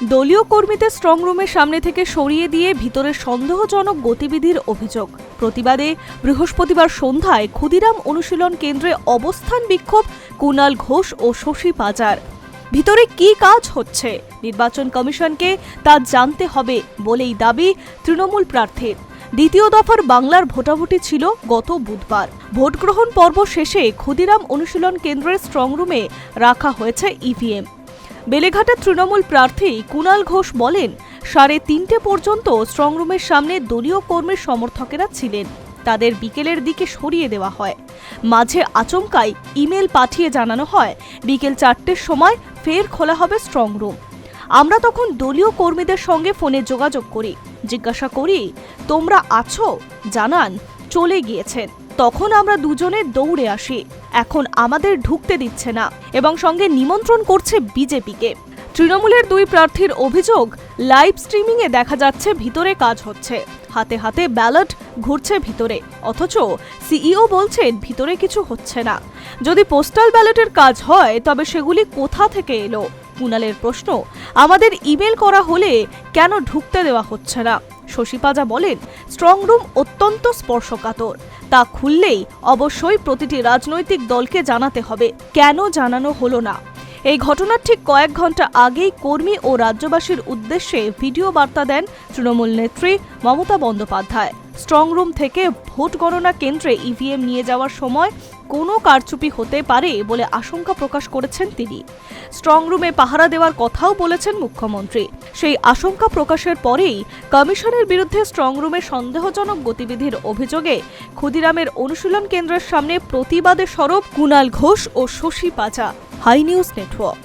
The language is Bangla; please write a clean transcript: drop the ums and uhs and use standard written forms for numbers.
দলীয় কর্মীদের স্ট্রং রুমের সামনে থেকে সরিয়ে দিয়ে ভিতরে সন্দেহজনক গতিবিধির অভিযোগ। প্রতিবাদে বৃহস্পতিবার সন্ধ্যায় ক্ষুদিরাম অনুশীলন কেন্দ্রে অবস্থান বিক্ষোভ কুণাল ঘোষ ও শশী পাজার। ভিতরে কি কাজ হচ্ছে নির্বাচন কমিশনকে তা জানতে হবে বলেই দাবি তৃণমূল প্রার্থীর। দ্বিতীয় দফার বাংলার ভোটাভুটি ছিল গত বুধবার। ভোটগ্রহণ পর্ব শেষে ক্ষুদিরাম অনুশীলন কেন্দ্রের স্ট্রং রুমে রাখা হয়েছে ইভিএম। বেলেঘাটার তৃণমূল প্রার্থী কুণাল ঘোষ বলেন, 3:30 পর্যন্ত স্ট্রং রুমের সামনে দলীয় কর্মীর সমর্থকেরা ছিলেন। তাদের বিকেলের দিকে সরিয়ে দেওয়া হয়। মাঝে আচমকাই ইমেল পাঠিয়ে জানানো হয় বিকেল 4টের সময় ফের খোলা হবে স্ট্রং রুম। আমরা তখন দলীয় কর্মীদের সঙ্গে ফোনে যোগাযোগ করি, জিজ্ঞাসা করি তোমরা আছো, জানান চলে গিয়েছেন। তখন আমরা দুজনে দৌড়ে আসি। এখন আমাদের ঢুকতে দিচ্ছে না এবং সঙ্গে নিমন্ত্রণ করছে বিজেপিকে। তৃণমূলের দুই প্রার্থীর অভিযোগ, লাইভ স্ট্রিমিংয়ে দেখা যাচ্ছে ভিতরে কাজ হচ্ছে, হাতে হাতে ব্যালট ঘুরছে ভিতরে, অথচ সিইও বলছেন ভিতরে কিছু হচ্ছে না। যদি পোস্টাল ব্যালটের কাজ হয় তবে সেগুলি কোথা থেকে এলো? কুণালের প্রশ্ন, আমাদের ইমেল করা হলে কেন ঢুকতে দেওয়া হচ্ছে না? শশী পাজা বলেন, স্ট্রং রুম অত্যন্ত স্পর্শকাতর, তা খুললেই অবশ্যই প্রতিটি রাজনৈতিক দলকে জানাতে হবে। কেন জানানো হলো না? এই ঘটনার ঠিক কয়েক ঘন্টা আগেই কর্মী ও রাজ্যবাসীর উদ্দেশ্যে ভিডিও বার্তা দেন তৃণমূল নেত্রী মমতা বন্দ্যোপাধ্যায়। স্ট্রং রুম থেকে ভোট গণনা কেন্দ্রে ইভিএম নিয়ে যাওয়ার সময় কোনো কারচুপি হতে পারে বলে আশঙ্কা প্রকাশ করেছেন তিনি। স্ট্রং রুমে পাহারা দেওয়ার কথাও বলেছেন মুখ্যমন্ত্রী। সেই আশঙ্কা প্রকাশের পরেই কমিশনের বিরুদ্ধে স্ট্রং রুমে সন্দেহজনক গতিবিধির অভিযোগে ক্ষুদিরামের অনুশীলন কেন্দ্রের সামনে প্রতিবাদে সরব কুণাল ঘোষ ও Shashi Panja. Hi news network.